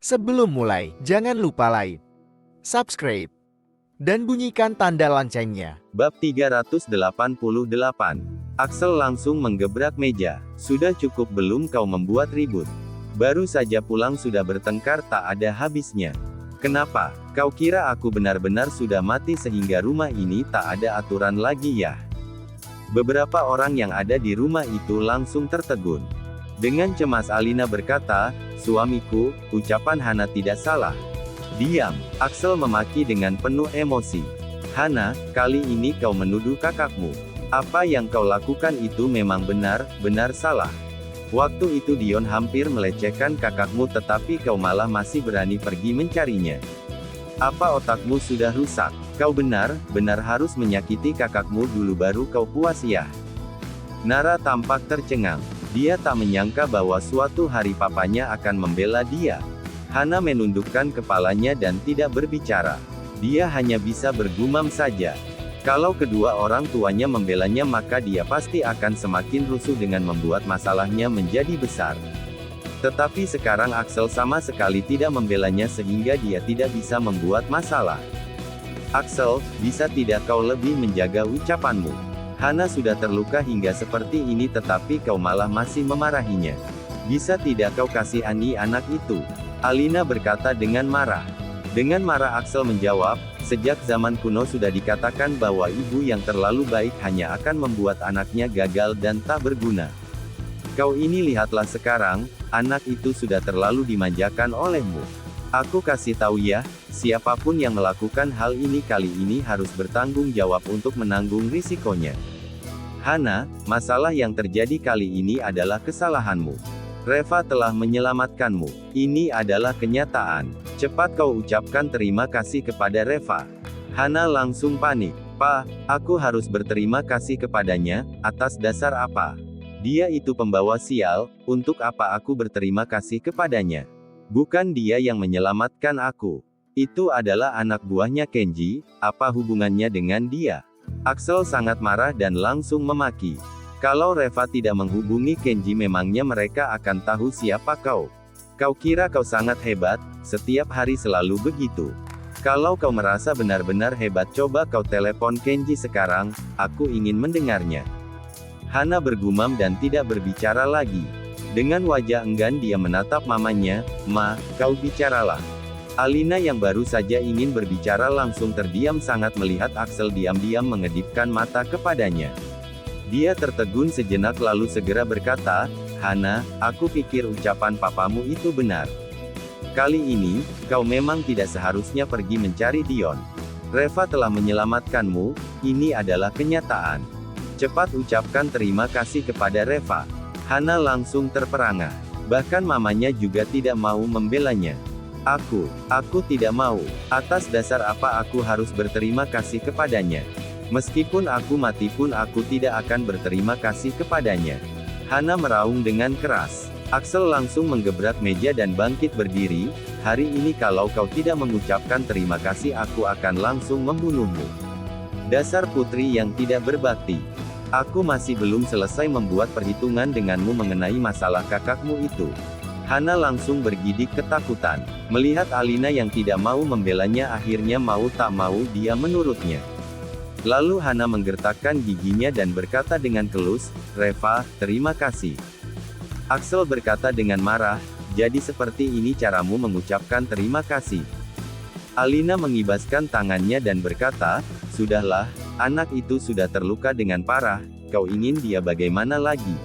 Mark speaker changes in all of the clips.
Speaker 1: Sebelum mulai, jangan lupa like, subscribe, dan bunyikan tanda loncengnya.
Speaker 2: Bab 388. Axel langsung menggebrak meja. Sudah cukup belum kau membuat ribut? Baru saja pulang sudah bertengkar tak ada habisnya. Kenapa? Kau kira aku benar-benar sudah mati sehingga rumah ini tak ada aturan lagi ya? Beberapa orang yang ada di rumah itu langsung tertegun. Dengan cemas Alina berkata, "Suamiku, ucapan Hana tidak salah." "Diam," Axel memaki dengan penuh emosi. "Hana, kali ini kau menuduh kakakmu. Apa yang kau lakukan itu memang benar salah. Waktu itu Dion hampir melecehkan kakakmu tetapi kau malah masih berani pergi mencarinya. Apa otakmu sudah rusak? Kau benar harus menyakiti kakakmu dulu baru kau puas ya?" Nara tampak tercengang. Dia tak menyangka bahwa suatu hari papanya akan membela dia. Hana menundukkan kepalanya dan tidak berbicara. Dia hanya bisa bergumam saja. Kalau kedua orang tuanya membelanya maka dia pasti akan semakin rusuh dengan membuat masalahnya menjadi besar. Tetapi sekarang Axel sama sekali tidak membelanya sehingga dia tidak bisa membuat masalah. "Axel, bisa tidak kau lebih menjaga ucapanmu? Hana sudah terluka hingga seperti ini tetapi kau malah masih memarahinya. Bisa tidak kau kasihani anak itu?" Alina berkata dengan marah. Dengan marah Axel menjawab, "Sejak zaman kuno sudah dikatakan bahwa ibu yang terlalu baik hanya akan membuat anaknya gagal dan tak berguna. Kau ini lihatlah sekarang, anak itu sudah terlalu dimanjakan olehmu. Aku kasih tahu ya, siapapun yang melakukan hal ini kali ini harus bertanggung jawab untuk menanggung risikonya. Hana, masalah yang terjadi kali ini adalah kesalahanmu. Reva telah menyelamatkanmu. Ini adalah kenyataan. Cepat kau ucapkan terima kasih kepada Reva." Hana langsung panik. "Pa, aku harus berterima kasih kepadanya, atas dasar apa? Dia itu pembawa sial, untuk apa aku berterima kasih kepadanya? Bukan dia yang menyelamatkan aku. Itu adalah anak buahnya Kenji, apa hubungannya dengan dia?" Axel sangat marah dan langsung memaki. "Kalau Reva tidak menghubungi Kenji memangnya mereka akan tahu siapa kau? Kau kira kau sangat hebat, setiap hari selalu begitu. Kalau kau merasa benar-benar hebat coba kau telepon Kenji sekarang, aku ingin mendengarnya." Hana bergumam dan tidak berbicara lagi. Dengan wajah enggan dia menatap mamanya. "Ma, kau bicaralah." Alina yang baru saja ingin berbicara langsung terdiam sangat melihat Axel diam-diam mengedipkan mata kepadanya. Dia tertegun sejenak lalu segera berkata, "Hana, aku pikir ucapan papamu itu benar. Kali ini, kau memang tidak seharusnya pergi mencari Dion. Reva telah menyelamatkanmu, ini adalah kenyataan. Cepat ucapkan terima kasih kepada Reva." Hana langsung terperangah. Bahkan mamanya juga tidak mau membelanya. Aku tidak mau. Atas dasar apa aku harus berterima kasih kepadanya? Meskipun aku mati pun aku tidak akan berterima kasih kepadanya." Hana meraung dengan keras. Axel langsung menggebrak meja dan bangkit berdiri. "Hari ini kalau kau tidak mengucapkan terima kasih aku akan langsung membunuhmu. Dasar putri yang tidak berbakti. Aku masih belum selesai membuat perhitungan denganmu mengenai masalah kakakmu itu." Hana langsung bergidik ketakutan. Melihat Alina yang tidak mau membelanya akhirnya mau tak mau dia menurutnya. Lalu Hana menggertakkan giginya dan berkata dengan kelus, "Reva, terima kasih." Axel berkata dengan marah, "Jadi seperti ini caramu mengucapkan terima kasih?" Alina mengibaskan tangannya dan berkata, "Sudahlah, anak itu sudah terluka dengan parah, kau ingin dia bagaimana lagi?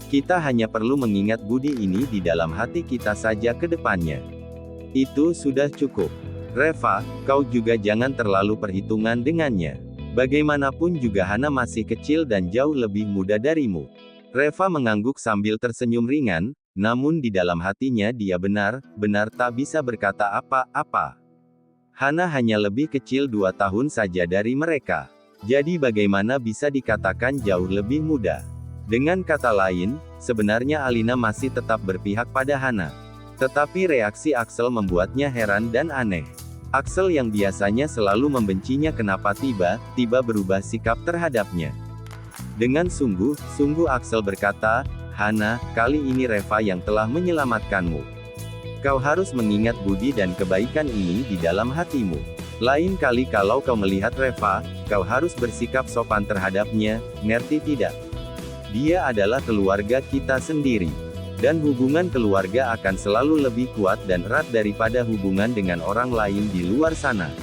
Speaker 2: Kita hanya perlu mengingat budi ini di dalam hati kita saja ke depannya. Itu sudah cukup. Reva, kau juga jangan terlalu perhitungan dengannya. Bagaimanapun juga Hana masih kecil dan jauh lebih muda darimu." Reva mengangguk sambil tersenyum ringan, namun di dalam hatinya dia benar-benar tak bisa berkata apa-apa. Hana hanya lebih kecil 2 tahun saja dari mereka. Jadi bagaimana bisa dikatakan jauh lebih muda? Dengan kata lain, sebenarnya Alina masih tetap berpihak pada Hana. Tetapi reaksi Axel membuatnya heran dan aneh. Axel yang biasanya selalu membencinya kenapa tiba-tiba berubah sikap terhadapnya. Dengan sungguh-sungguh Axel berkata, "Hana, kali ini Reva yang telah menyelamatkanmu. Kau harus mengingat budi dan kebaikan ini di dalam hatimu. Lain kali kalau kau melihat Reva, kau harus bersikap sopan terhadapnya, ngerti tidak? Dia adalah keluarga kita sendiri. Dan hubungan keluarga akan selalu lebih kuat dan erat daripada hubungan dengan orang lain di luar sana.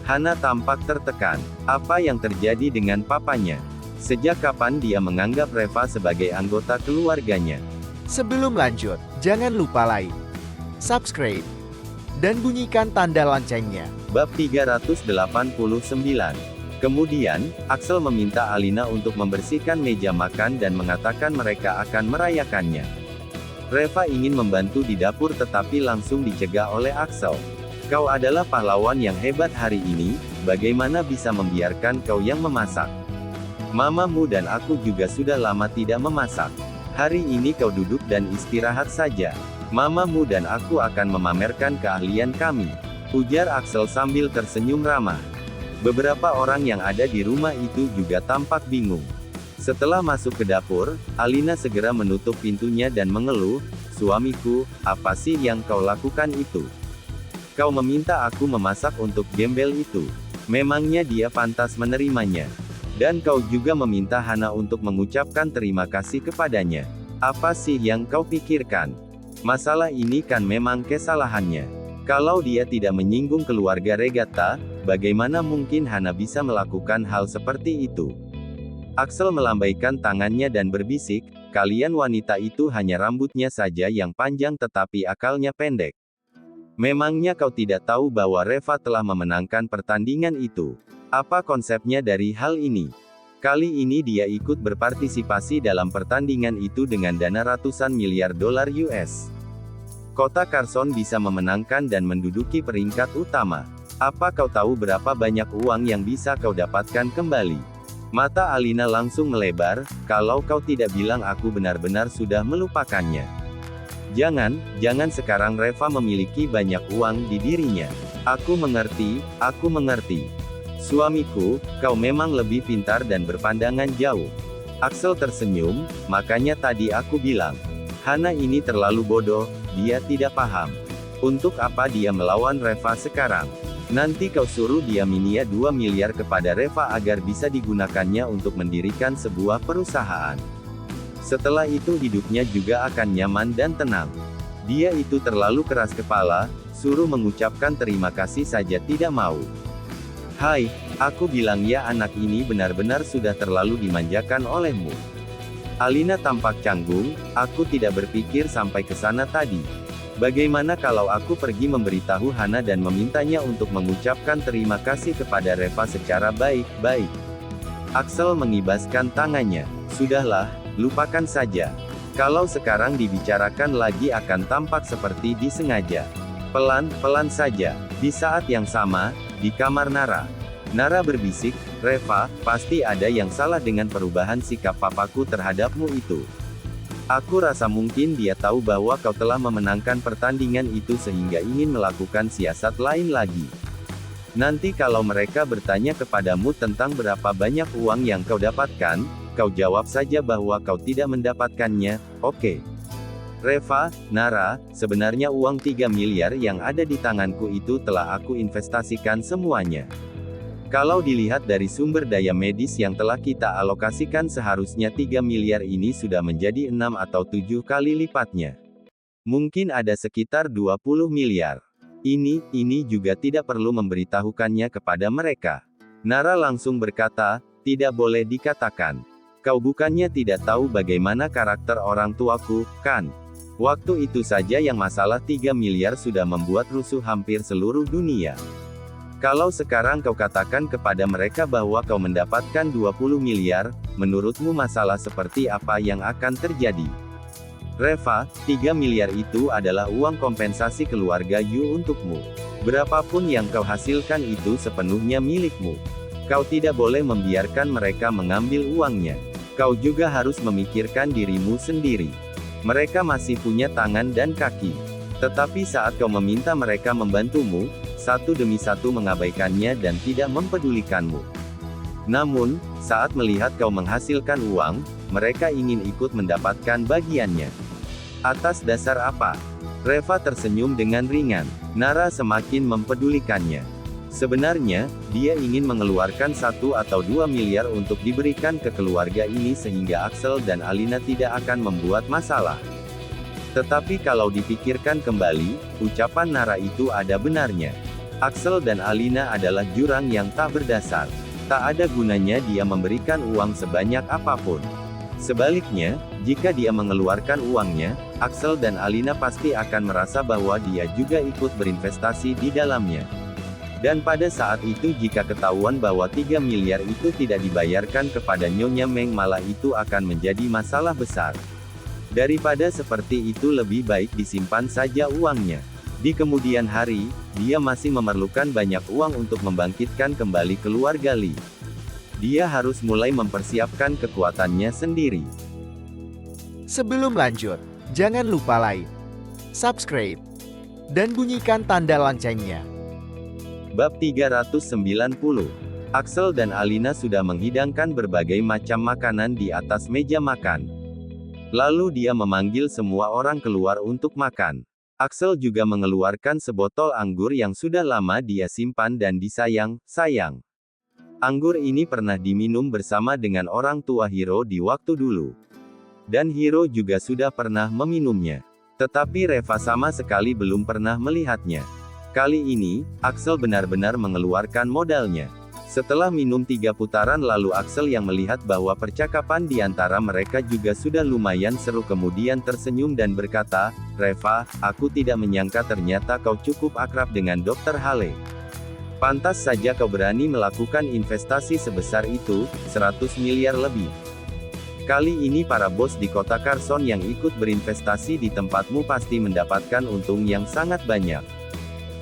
Speaker 2: Hana tampak tertekan. Apa yang terjadi dengan papanya? Sejak kapan dia menganggap Reva sebagai anggota keluarganya?
Speaker 1: Sebelum lanjut, jangan lupa like, subscribe, dan bunyikan tanda loncengnya.
Speaker 2: Bab 389. Kemudian, Axel meminta Alina untuk membersihkan meja makan dan mengatakan mereka akan merayakannya. Reva ingin membantu di dapur tetapi langsung dicegah oleh Axel. Kau adalah pahlawan yang hebat hari ini, bagaimana bisa membiarkan kau yang memasak? Mamamu dan aku juga sudah lama tidak memasak. Hari ini kau duduk dan istirahat saja. Mamamu dan aku akan memamerkan keahlian kami, ujar Axel sambil tersenyum ramah. Beberapa orang yang ada di rumah itu juga tampak bingung. Setelah masuk ke dapur, Alina segera menutup pintunya dan mengeluh, "Suamiku, apa sih yang kau lakukan itu? Kau meminta aku memasak untuk gembel itu. Memangnya dia pantas menerimanya? Dan kau juga meminta Hana untuk mengucapkan terima kasih kepadanya. Apa sih yang kau pikirkan? Masalah ini kan memang kesalahannya. Kalau dia tidak menyinggung keluarga Regatta, bagaimana mungkin Hana bisa melakukan hal seperti itu?" Axel melambaikan tangannya dan berbisik, "Kalian wanita itu hanya rambutnya saja yang panjang tetapi akalnya pendek. Memangnya kau tidak tahu bahwa Reva telah memenangkan pertandingan itu? Apa konsepnya dari hal ini? Kali ini dia ikut berpartisipasi dalam pertandingan itu dengan dana ratusan miliar dolar US. Kota Carson bisa memenangkan dan menduduki peringkat utama. Apa kau tahu berapa banyak uang yang bisa kau dapatkan kembali?" Mata Alina langsung melebar, "Kalau kau tidak bilang aku benar-benar sudah melupakannya. Jangan sekarang Reva memiliki banyak uang di dirinya. Aku mengerti. Suamiku, kau memang lebih pintar dan berpandangan jauh." Axel tersenyum, "Makanya tadi aku bilang, Hana ini terlalu bodoh, dia tidak paham. Untuk apa dia melawan Reva sekarang? Nanti kau suruh dia minia 2 miliar kepada Reva agar bisa digunakannya untuk mendirikan sebuah perusahaan. Setelah itu hidupnya juga akan nyaman dan tenang. Dia itu terlalu keras kepala, suruh mengucapkan terima kasih saja tidak mau. Hai, aku bilang ya anak ini benar-benar sudah terlalu dimanjakan olehmu." Alina tampak canggung, "Aku tidak berpikir sampai ke sana tadi. Bagaimana kalau aku pergi memberitahu Hana dan memintanya untuk mengucapkan terima kasih kepada Reva secara baik-baik?" Axel mengibaskan tangannya. "Sudahlah, lupakan saja. Kalau sekarang dibicarakan lagi akan tampak seperti disengaja. Pelan-pelan saja." Di saat yang sama, di kamar Nara berbisik, "Reva, pasti ada yang salah dengan perubahan sikap papaku terhadapmu itu. Aku rasa mungkin dia tahu bahwa kau telah memenangkan pertandingan itu sehingga ingin melakukan siasat lain lagi. Nanti kalau mereka bertanya kepadamu tentang berapa banyak uang yang kau dapatkan, kau jawab saja bahwa kau tidak mendapatkannya, oke? Reva, Nara, sebenarnya uang 3 miliar yang ada di tanganku itu telah aku investasikan semuanya. Kalau dilihat dari sumber daya medis yang telah kita alokasikan seharusnya 3 miliar ini sudah menjadi 6 atau 7 kali lipatnya. Mungkin ada sekitar 20 miliar. Ini juga tidak perlu memberitahukannya kepada mereka." Nara langsung berkata, "Tidak boleh dikatakan. Kau bukannya tidak tahu bagaimana karakter orang tuaku, kan? Waktu itu saja yang masalah 3 miliar sudah membuat rusuh hampir seluruh dunia. Kalau sekarang kau katakan kepada mereka bahwa kau mendapatkan 20 miliar, menurutmu masalah seperti apa yang akan terjadi? Reva, 3 miliar itu adalah uang kompensasi keluarga Yu untukmu. Berapapun yang kau hasilkan itu sepenuhnya milikmu. Kau tidak boleh membiarkan mereka mengambil uangnya. Kau juga harus memikirkan dirimu sendiri. Mereka masih punya tangan dan kaki. Tetapi saat kau meminta mereka membantumu, satu demi satu mengabaikannya dan tidak mempedulikanmu. Namun, saat melihat kau menghasilkan uang, mereka ingin ikut mendapatkan bagiannya. Atas dasar apa? Reva tersenyum dengan ringan. Nara semakin mempedulikannya. Sebenarnya, dia ingin mengeluarkan 1 atau 2 miliar untuk diberikan ke keluarga ini sehingga Axel dan Alina tidak akan membuat masalah. Tetapi kalau dipikirkan kembali, ucapan Nara itu ada benarnya. Axel dan Alina adalah jurang yang tak berdasar. Tak ada gunanya dia memberikan uang sebanyak apapun. Sebaliknya, jika dia mengeluarkan uangnya, Axel dan Alina pasti akan merasa bahwa dia juga ikut berinvestasi di dalamnya. Dan pada saat itu jika ketahuan bahwa 3 miliar itu tidak dibayarkan kepada Nyonya Meng, malah itu akan menjadi masalah besar. Daripada seperti itu lebih baik disimpan saja uangnya. Di kemudian hari, dia masih memerlukan banyak uang untuk membangkitkan kembali keluarga Li. Dia harus mulai mempersiapkan kekuatannya sendiri.
Speaker 1: Sebelum lanjut, jangan lupa like, subscribe, dan bunyikan tanda loncengnya.
Speaker 2: Bab 390. Axel dan Alina sudah menghidangkan berbagai macam makanan di atas meja makan. Lalu dia memanggil semua orang keluar untuk makan. Axel juga mengeluarkan sebotol anggur yang sudah lama dia simpan dan disayang-sayang. Anggur ini pernah diminum bersama dengan orang tua Hiro di waktu dulu. Dan Hiro juga sudah pernah meminumnya. Tetapi Reva sama sekali belum pernah melihatnya. Kali ini, Axel benar-benar mengeluarkan modalnya. Setelah minum 3 putaran lalu Axel yang melihat bahwa percakapan di antara mereka juga sudah lumayan seru kemudian tersenyum dan berkata, "Reva, aku tidak menyangka ternyata kau cukup akrab dengan Dr. Hale. Pantas saja kau berani melakukan investasi sebesar itu, 100 miliar lebih. Kali ini para bos di kota Carson yang ikut berinvestasi di tempatmu pasti mendapatkan untung yang sangat banyak."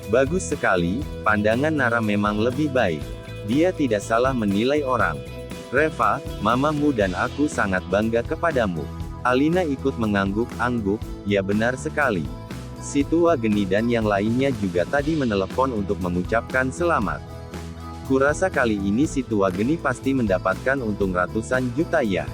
Speaker 2: Bagus sekali, pandangan Nara memang lebih baik. Dia tidak salah menilai orang. "Reva, mamamu dan aku sangat bangga kepadamu." Alina ikut mengangguk-angguk, "Ya benar sekali. Si tua geni dan yang lainnya juga tadi menelepon untuk mengucapkan selamat. Kurasa kali ini si tua geni pasti mendapatkan untung ratusan juta ya.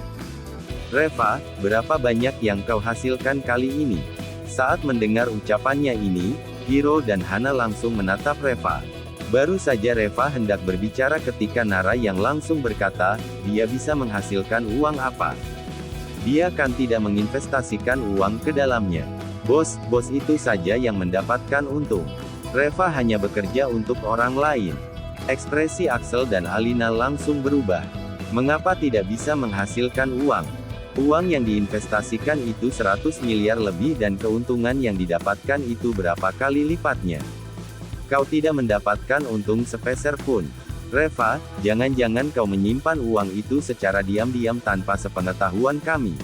Speaker 2: Reva, berapa banyak yang kau hasilkan kali ini?" Saat mendengar ucapannya ini, Hiro dan Hana langsung menatap Reva. Baru saja Reva hendak berbicara ketika Nara yang langsung berkata, "Dia bisa menghasilkan uang apa? Dia kan tidak menginvestasikan uang ke dalamnya. Bos itu saja yang mendapatkan untung. Reva hanya bekerja untuk orang lain." Ekspresi Axel dan Alina langsung berubah. Mengapa tidak bisa menghasilkan uang? Uang yang diinvestasikan itu 100 miliar lebih dan keuntungan yang didapatkan itu berapa kali lipatnya. Kau tidak mendapatkan untung sepeser pun. Reva, jangan-jangan kau menyimpan uang itu secara diam-diam tanpa sepengetahuan kami.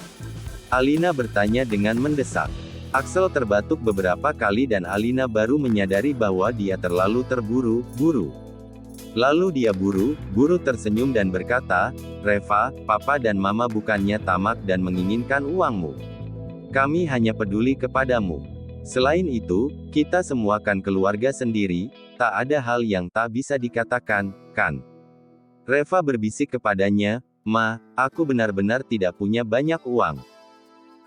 Speaker 2: Alina bertanya dengan mendesak. Axel terbatuk beberapa kali dan Alina baru menyadari bahwa dia terlalu terburu-buru. Lalu dia buru-buru tersenyum dan berkata, "Reva, papa dan mama bukannya tamak dan menginginkan uangmu. Kami hanya peduli kepadamu. Selain itu, kita semua kan keluarga sendiri, tak ada hal yang tak bisa dikatakan, kan?" Reva berbisik kepadanya, "Ma, aku benar-benar tidak punya banyak uang.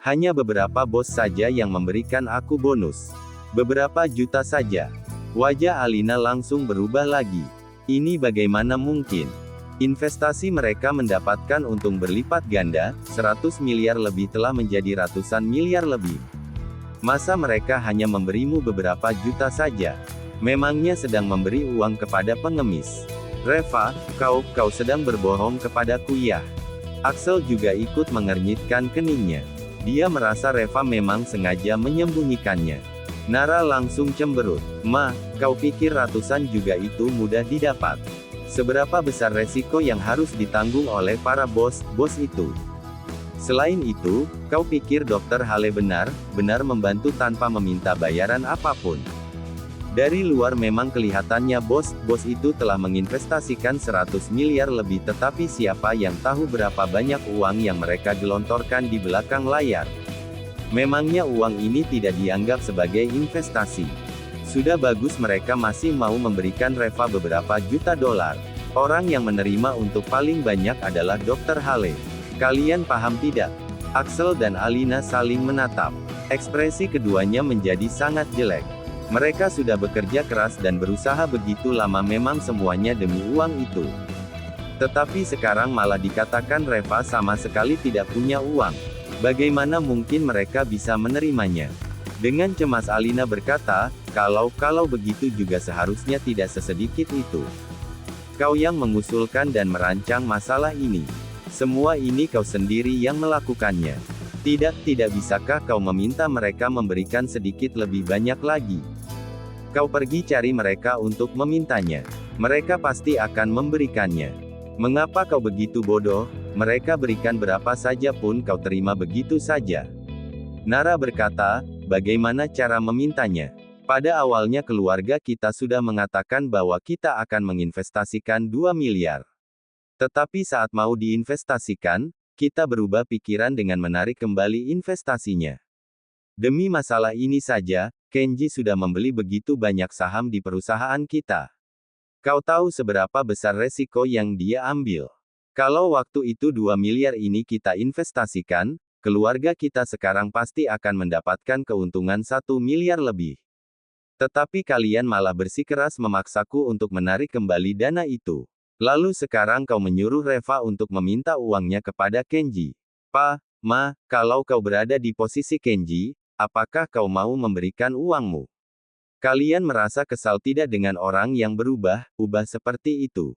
Speaker 2: Hanya beberapa bos saja yang memberikan aku bonus. Beberapa juta saja." Wajah Alina langsung berubah lagi. Ini bagaimana mungkin? Investasi mereka mendapatkan untung berlipat ganda, 100 miliar lebih telah menjadi ratusan miliar lebih. Masa mereka hanya memberimu beberapa juta saja? Memangnya sedang memberi uang kepada pengemis? Reva, kau sedang berbohong kepadaku ya?" Axel juga ikut mengernyitkan keningnya. Dia merasa Reva memang sengaja menyembunyikannya. Nara langsung cemberut. "Ma, kau pikir ratusan juga itu mudah didapat? Seberapa besar resiko yang harus ditanggung oleh para bos itu? Selain itu, kau pikir Dr. Hale benar-benar membantu tanpa meminta bayaran apapun? Dari luar memang kelihatannya bos itu telah menginvestasikan 100 miliar lebih tetapi siapa yang tahu berapa banyak uang yang mereka gelontorkan di belakang layar? Memangnya uang ini tidak dianggap sebagai investasi? Sudah bagus mereka masih mau memberikan Reva beberapa juta dolar. Orang yang menerima untuk paling banyak adalah Dr. Hale. Kalian paham tidak?" Axel dan Alina saling menatap. Ekspresi keduanya menjadi sangat jelek. Mereka sudah bekerja keras dan berusaha begitu lama, memang semuanya demi uang itu. Tetapi sekarang malah dikatakan Reva sama sekali tidak punya uang. Bagaimana mungkin mereka bisa menerimanya? Dengan cemas Alina berkata, kalau begitu juga seharusnya tidak sesedikit itu. Kau yang mengusulkan dan merancang masalah ini. Semua ini kau sendiri yang melakukannya. Tidak bisakah kau meminta mereka memberikan sedikit lebih banyak lagi? Kau pergi cari mereka untuk memintanya. Mereka pasti akan memberikannya. Mengapa kau begitu bodoh? Mereka berikan berapa saja pun kau terima begitu saja. Nara berkata, bagaimana cara memintanya? Pada awalnya keluarga kita sudah mengatakan bahwa kita akan menginvestasikan 2 miliar. Tetapi saat mau diinvestasikan, kita berubah pikiran dengan menarik kembali investasinya. Demi masalah ini saja, Kenji sudah membeli begitu banyak saham di perusahaan kita. Kau tahu seberapa besar resiko yang dia ambil. Kalau waktu itu 2 miliar ini kita investasikan, keluarga kita sekarang pasti akan mendapatkan keuntungan 1 miliar lebih. Tetapi kalian malah bersikeras memaksaku untuk menarik kembali dana itu. Lalu sekarang kau menyuruh Reva untuk meminta uangnya kepada Kenji. Pa, Ma, kalau kau berada di posisi Kenji, apakah kau mau memberikan uangmu? Kalian merasa kesal tidak dengan orang yang berubah seperti itu?